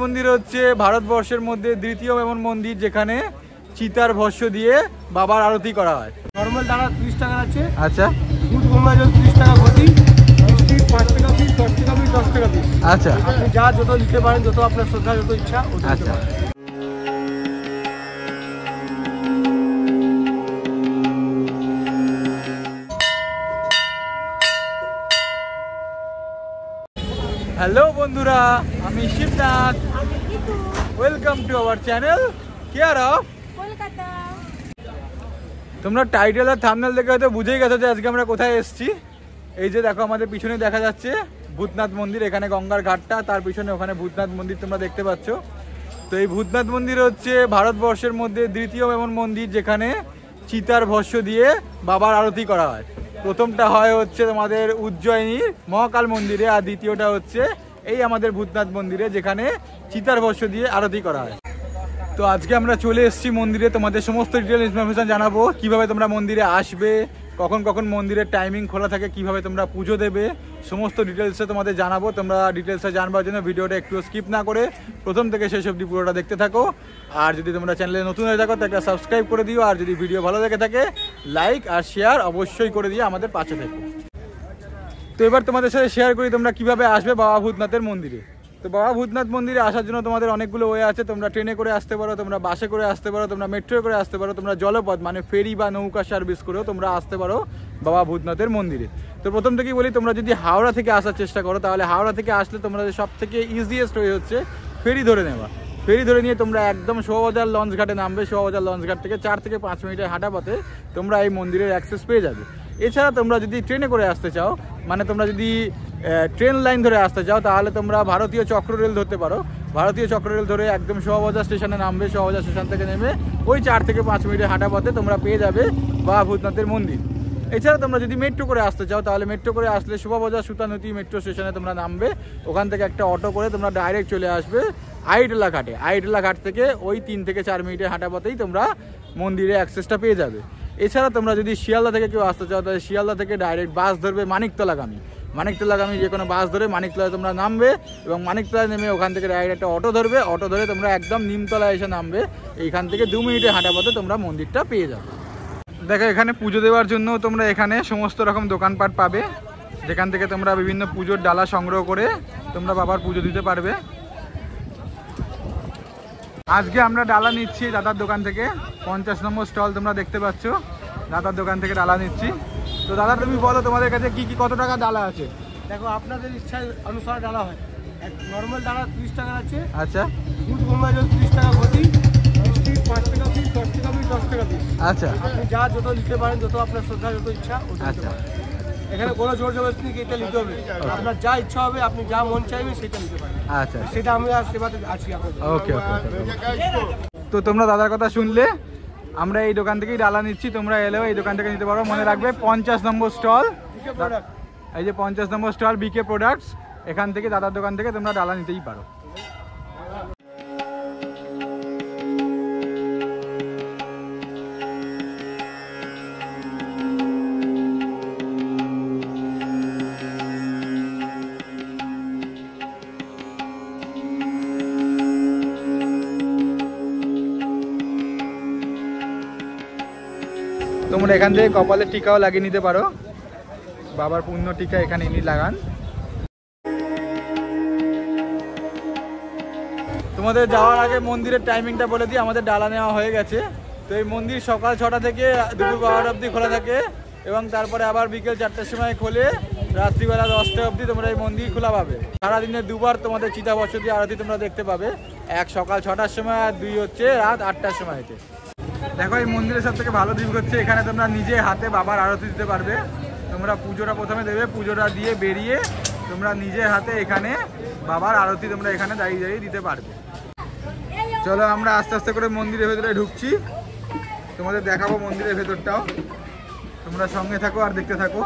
মন্দির হচ্ছে ভারতবর্ষের মধ্যে দ্বিতীয় এমন মন্দির যেখানে চিতার ভস্য দিয়ে বাবার আরতি করা হয়। নর্মাল ডালা 30 টাকা আছে। আচ্ছা। দুধ গঙ্গা জল 30 টাকা গতি, মিষ্টি 5 টাকা পিস, 10 টাকা পিস, 10 টাকা পিস। আচ্ছা, আপনি যা যত নিতে পারেন, যত আপনার শ্রদ্ধা, যত ইচ্ছা। আচ্ছা। হ্যালো বন্ধুরা, আমি Shibnath. Welcome to our channel care of Kolkata. তোমরা টাইটেল আর থাম্বনেল দেখে হয়তো বুঝেই গেছো যে আজকে আমরা কোথায় এসেছি। এই যে দেখো, আমাদের পিছনে দেখা যাচ্ছে ভূতনাথ মন্দির। এখানে গঙ্গার ঘাটটা, তার পিছনে ওখানে ভূতনাথ মন্দির তোমরা দেখতে পাচ্ছ। তো এই ভূতনাথ মন্দির হচ্ছে ভারতবর্ষের মধ্যে দ্বিতীয় এমন মন্দির যেখানে চিতার ভস্য দিয়ে বাবার আরতি করা হয়। প্রথমটা হয় হচ্ছে তোমাদের উজ্জয়িনীর মহাকাল মন্দিরে, আর দ্বিতীয়টা হচ্ছে এই আমাদের ভূতনাথ মন্দিরে যেখানে চিতার ভস্য দিয়ে আরতি করা হয়। তো আজকে আমরা চলে এসেছি মন্দিরে, তোমাদের সমস্ত ডিটেল ইনফরমেশন জানাবো, কিভাবে তোমরা মন্দিরে আসবে, কখন কখন মন্দিরের টাইমিং খোলা থাকে, কিভাবে তোমরা পুজো দেবে, সমস্ত ডিটেলসে তোমাদের জানাবো। তোমরা ডিটেলসে জানবার জন্য ভিডিওটা একটু স্কিপ না করে প্রথম থেকে শেষ অবধি পুরোটা দেখতে থাকো। আর যদি তোমরা চ্যানেলে নতুন হয়ে থাকো তো একটা সাবস্ক্রাইব করে দিও, আর যদি ভিডিও ভালো লেগে থাকে লাইক আর শেয়ার অবশ্যই করে দিয়ে আমাদের পাশে থেকো। তো এবার তোমাদের সাথে শেয়ার করি তোমরা কিভাবে আসবে বাবা ভূতনাথের মন্দিরে। তো বাবা ভূতনাথ মন্দিরে আসার জন্য তোমাদের অনেকগুলো ওয়ে আছে। তোমরা ট্রেনে করে আসতে পারো, তোমরা বাসে করে আসতে পারো, তোমরা মেট্রো করে আসতে পারো, তোমরা জলপথ মানে ফেরি বা নৌকা সার্ভিস করেও তোমরা আসতে পারো বাবা ভূতনাথের মন্দিরে। তো প্রথম থেকেই বলি, তোমরা যদি হাওড়া থেকে আসার চেষ্টা করো তাহলে হাওড়া থেকে আসলে তোমরা সব থেকে ইজিয়েস্ট ওয়ে হচ্ছে ফেরি ধরে নেওয়া। ফেরি ধরে নিয়ে তোমরা একদম শোভাবাজার লঞ্চ ঘাটে নামবে। শোভাবাজার লঞ্চ ঘাট থেকে 4 থেকে 5 মিনিটের হাঁটা পথে তোমরা এই মন্দিরের অ্যাক্সেস পেয়ে যাবে। এছাড়া তোমরা যদি ট্রেনে করে আসতে চাও, মানে তোমরা যদি ট্রেন লাইন ধরে আসতে চাও, তাহলে তোমরা ভারতীয় চক্র রেল ধরতে পারো। ভারতীয় চক্র রেল ধরে একদম শোভাবাজার স্টেশনে নামবে। শোভাবাজার স্টেশন থেকে নেমে ওই 4 থেকে 5 মিনিটের হাঁটা পথে তোমরা পেয়ে যাবে বাবা ভূতনাথের মন্দির। এছাড়া তোমরা যদি মেট্রো করে আসতে চাও, তাহলে মেট্রো করে আসলে শোভাবাজার সুতানতি মেট্রো স্টেশনে তোমরা নামবে। ওখান থেকে একটা অটো করে তোমরা ডাইরেক্ট চলে আসবে আইটলা ঘাটে। আইটলা ঘাট থেকে ওই 3 থেকে 4 মিনিটের হাঁটা পথেই তোমরা মন্দিরে অ্যাক্সেসটা পেয়ে যাবে। এছাড়া তোমরা যদি শিয়ালদা থেকে কেউ আসতে চাও, তাহলে শিয়ালদা থেকে ডাইরেক্ট বাস ধরবে মানিকতলাগামী। মানিকতলাগামী যে কোনো বাস ধরে মানিকতলায় তোমরা নামবে, এবং মানিকতলায় নেমে ওখান থেকে ডাইরেক্ট একটা অটো ধরবে। অটো ধরে তোমরা একদম নিমতলায় এসে নামবে। এইখান থেকে 2 মিনিটের হাঁটা পথে তোমরা মন্দিরটা পেয়ে যাবে। দেখো, এখানে পুজো দেওয়ার জন্য তোমরা এখানে সমস্ত রকম দোকানপাট পাবে, যেখান থেকে তোমরা বিভিন্ন পুজোর ডালা সংগ্রহ করে তোমরা বাবার পুজো দিতে পারবে। আজকে আমরা ডালা নিচ্ছি দাদার দোকান থেকে। 50 নম্বর স্টল তোমরা দেখতে পাচ্ছ, দাদার দোকান থেকে ডালা নিচ্ছি। তো দাদা, তুমি বলো তোমাদের কাছে কি কি কত টাকা ডালা আছে? দেখো, আপনাদের ইচ্ছা অনুসারে ডালা হয়। নর্মাল ডালা 30 টাকা আছে। আচ্ছা। দুধ গঙ্গা জল 30 টাকা গতি, মিষ্টি 5 টাকা পিস, 10 টাকা পিস, 10 টাকা পিস। আচ্ছা। আপনি যা যত নিতে পারেন, যত আপনার শ্রদ্ধা, যত ইচ্ছা। আচ্ছা। এখানে কোনো জোর জবরদস্তি নেই এটা নিতে হবে। আপনার যা ইচ্ছা হবে, আপনি যা মন চাইবে সেটা নিতে পারেন। আচ্ছা, সেটা আমি আর সেবাতে আছি আপনাদের। ওকে ওকে। তো তোমরা দাদার কথা শুনলে, আমরা এই দোকান থেকেই ডালা নিচ্ছি। তোমরা এলেও এই দোকান থেকে নিতে পারো। মনে রাখবে 50 নম্বর স্টল, এই যে 50 নম্বর স্টল বিকে প্রোডাক্টস, এখান থেকে দাদার দোকান থেকে তোমরা ডালা নিতেই পারো। তোমরা এখান থেকে কপালের টিকাও লাগিয়ে নিতে পারো। বাবার পুণ্য টিকা এখানে ইনি লাগান। তোমাদের যাওয়ার আগে মন্দিরের টাইমিংটা বলে দিই। আমাদের ডালা নেওয়া হয়ে গেছে। তো এই মন্দির সকাল 6টা থেকে দুপুর 12টা অবধি খোলা থাকে, এবং তারপরে আবার বিকেল 4টার সময় খোলে। রাত্রিবেলা 10টা অবধি তোমরা এই মন্দির খোলা পাবে। সারাদিনে দুবার তোমাদের চিতা ভস্য দিয়ে আরতি তোমরা দেখতে পাবে। এক সকাল 6টার সময়, আর 2 হচ্ছে রাত 8টার সময়তে। দেখো, এই মন্দিরের সব থেকে ভালো দিক হচ্ছে এখানে তোমরা নিজে হাতে বাবার আরতি দিতে পারবে। তোমরা পুজোটা প্রথমে দেবে, পুজোটা দিয়ে বেরিয়ে তোমরা নিজের হাতে এখানে বাবার আরতি তোমরা এখানে দাঁড়িয়ে দাঁড়িয়ে দিতে পারবে। চলো, আমরা আস্তে আস্তে করে মন্দিরের ভেতরে ঢুকছি। তোমাদের দেখাবো মন্দিরের ভেতরটাও। তোমরা সঙ্গে থাকো আর দেখতে থাকো।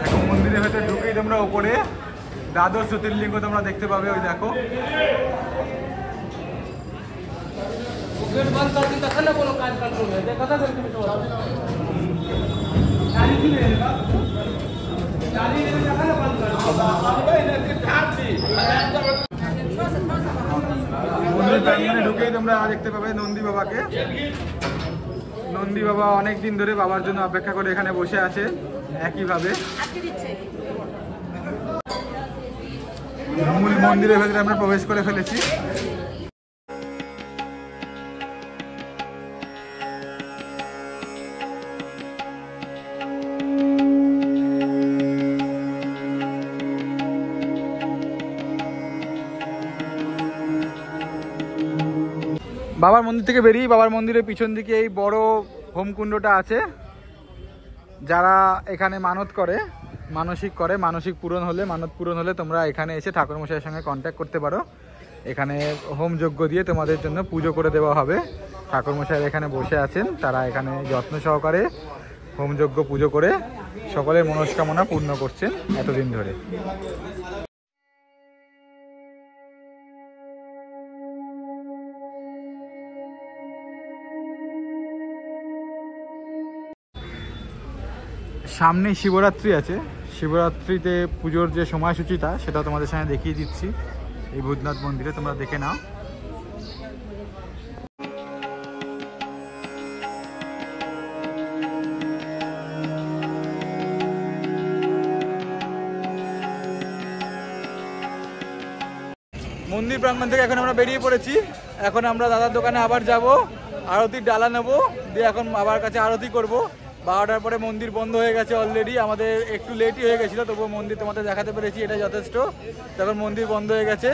এখন মন্দিরের ভেতরে ঢুকেই তোমরা ওপরে দ্বাদশ জ্যোতির্লিঙ্গ তোমরা দেখতে পাবে, ওই দেখো। মন্দির প্রাঙ্গণে ঢুকেই তোমরা দেখতে পাবে নন্দী বাবাকে। নন্দী বাবা অনেক দিন ধরে বাবার জন্য অপেক্ষা করে এখানে বসে আছে একইভাবে। মূল মন্দিরের ভেতরে আমরা প্রবেশ করে ফেলেছি। বাবার মন্দির থেকে বেরিয়ে বাবার মন্দিরের পিছন দিকে এই বড় হোমকুণ্ডটা আছে। যারা এখানে মানত করে, মানসিক মানত পূরণ হলে তোমরা এখানে এসে ঠাকুরমশাইয়ের সঙ্গে কন্ট্যাক্ট করতে পারো। এখানে হোম যজ্ঞ দিয়ে তোমাদের জন্য পুজো করে দেওয়া হবে। ঠাকুরমশাই এখানে বসে আছেন, তারা এখানে যত্ন সহকারে হোম যজ্ঞ পুজো করে সকলের মনস্কামনা পূর্ণ করছেন এতদিন ধরে। সামনে শিবরাত্রি আছে, শিবরাত্রিতে পুজোর যে সময়সূচিটা সেটা তোমাদের সামনে দেখিয়ে দিচ্ছি। এই ভূতনাথ মন্দিরে তোমরা দেখে নাও। মন্দির প্রাঙ্গণ থেকে এখন আমরা বেরিয়ে পড়েছি। এখন আমরা দাদার দোকানে আবার যাব, আরতির ডালা নেবো, দিয়ে এখন বাবার কাছে আরতি করব। 12টার পরে মন্দির বন্ধ হয়ে গেছে অলরেডি, আমাদের একটু লেটই হয়ে গেছিলো, তবুও মন্দির তোমাদের দেখাতে পেরেছি, এটা যথেষ্ট। তখন মন্দির বন্ধ হয়ে গেছে,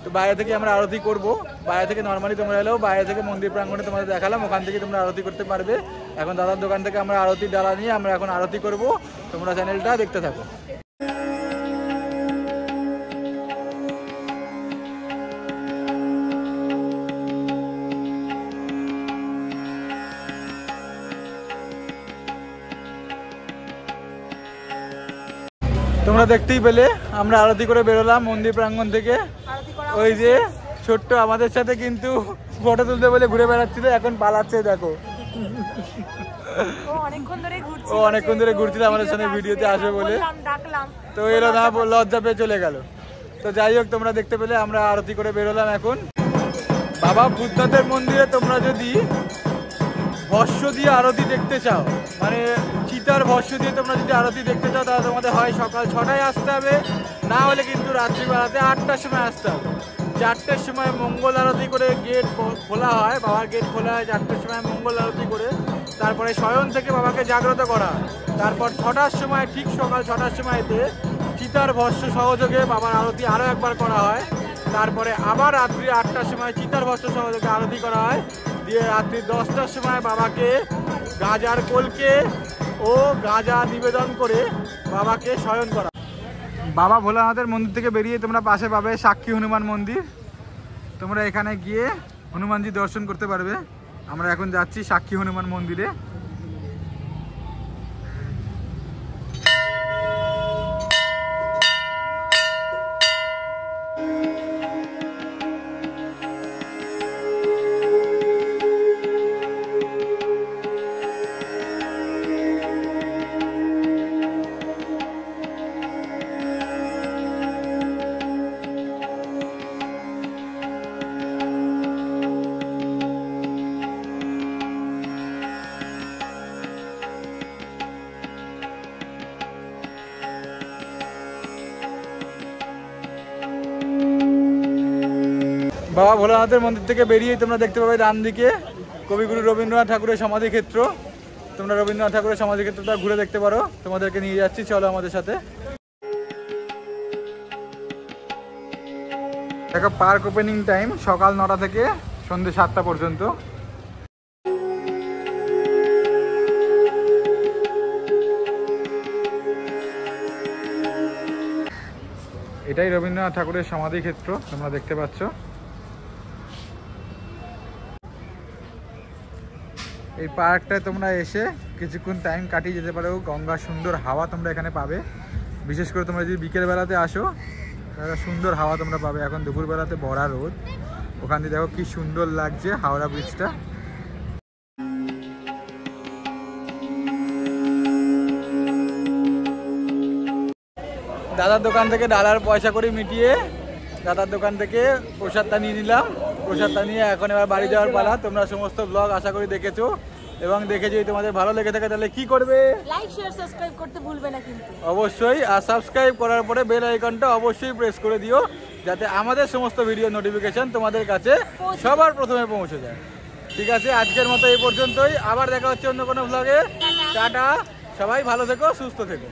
তো বাইরে থেকে আমরা আরতি করব। বাইরে থেকে নর্মালি তোমরা এলেও বাইরে থেকে মন্দির প্রাঙ্গণে তোমাদের দেখালাম, ওখান থেকে তোমরা আরতি করতে পারবে। এখন দাদার দোকান থেকে আমরা আরতির ডালা নিয়ে আমরা এখন আরতি করব। তোমরা চ্যানেলটা দেখতে থাকো। তোমরা দেখতেই পেলে আমরা আরতি করে বেরোলাম মন্দির প্রাঙ্গণ থেকে। ওই যে ছোট্ট আমাদের সাথে কিন্তু ফটো তুলতে বলে ঘুরে বেড়াচ্ছিল, এখন পালাচ্ছে দেখো। ও অনেকক্ষণ ধরে ঘুরছিল আমাদের সাথে ভিডিওতে আসবে বলে, তো এলো না, লজ্জা পেয়ে চলে গেল। তো যাই হোক, তোমরা দেখতে পেলে আমরা আরতি করে বেরোলাম এখন। বাবা ভূতনাথের মন্দিরে তোমরা যদি ভস্য দিয়ে আরতি দেখতে চাও, মানে চিতার ভস্য দিয়ে তোমরা যদি আরতি দেখতে চাও, তাহলে তোমাদের হয় সকাল 6টায় আসতে হবে, না হলে কিন্তু রাত্রিবেলাতে 8টার সময় আসতে হবে। 4টের সময় মঙ্গল আরতি করে গেট খোলা হয়, বাবার গেট খোলা হয় 4টের সময় মঙ্গল আরতি করে। তারপরে শয়ন থেকে বাবাকে জাগ্রত করা হয়। তারপর 6টার সময়, ঠিক সকাল 6টার সময়তে চিতার ভস্য সহযোগে বাবার আরতি আরও একবার করা হয়। তারপরে আবার রাত্রি 8টার সময় চিতার ভস্য সহযোগে আরতি করা হয়। দিয়ে রাত্রি 10টার সময় বাবাকে গাজার কলকে ও গাজা নিবেদন করে বাবাকে শয়ন করা। বাবা ভোলানাথের মন্দির থেকে বেরিয়ে তোমরা পাশে পাবে সাক্ষী হনুমান মন্দির। তোমরা এখানে গিয়ে হনুমানজি দর্শন করতে পারবে। আমরা এখন যাচ্ছি সাক্ষী হনুমান মন্দিরে। বাবা ভোলানাথের মন্দির থেকে বেরিয়ে তোমরা দেখতে পাবে ডান দিকে কবিগুরু রবীন্দ্রনাথ ঠাকুরের সমাধিক্ষেত্র। তোমরা রবীন্দ্রনাথ ঠাকুরের সমাধিক্ষেত্রটা ঘুরে দেখতে পারো, তোমাদেরকে নিয়ে যাচ্ছি, চলো আমাদের সাথে। দেখো পার্ক ওপেনিং টাইম সকাল 9টা থেকে সন্ধ্যে 7টা পর্যন্ত। এটাই রবীন্দ্রনাথ ঠাকুরের সমাধিক্ষেত্র, তোমরা দেখতে পাচ্ছ। এই পার্কটায় তোমরা এসে কিছুক্ষণ টাইম কাটিয়ে যেতে পারো। গঙ্গার সুন্দর হাওয়া তোমরা এখানে পাবে। বিশেষ করে তোমরা যদি বিকেলবেলাতে আসো একটা সুন্দর হাওয়া তোমরা পাবে। এখন দুপুরবেলাতে ভরা রোদ, ওখান দিয়ে দেখো কি সুন্দর লাগছে হাওড়া ব্রিজটা। দাদার দোকান থেকে ডালার পয়সা করে মিটিয়ে দাদার দোকান থেকে প্রসাদটা নিয়ে নিলাম। প্রসাদটা নিয়ে এখন এবার বাড়ি যাওয়ার পালা। তোমরা সমস্ত ব্লগ আশা করি দেখেছো, এবং দেখে যদি তোমাদের ভালো লেগে থাকে তাহলে কি করবে? লাইক শেয়ার সাবস্ক্রাইব করতে ভুলবে না কিন্তু। অবশ্যই। আর সাবস্ক্রাইব করার পরে বেল আইকনটা অবশ্যই প্রেস করে দিও, যাতে আমাদের সমস্ত ভিডিও নোটিফিকেশন তোমাদের কাছে সবার প্রথমে পৌঁছে যায়। ঠিক আছে, আজকের মতো এই পর্যন্তই। আবার দেখা হচ্ছে অন্য কোনো ব্লগে। টাটা, সবাই ভালো থেকো, সুস্থ থেকো।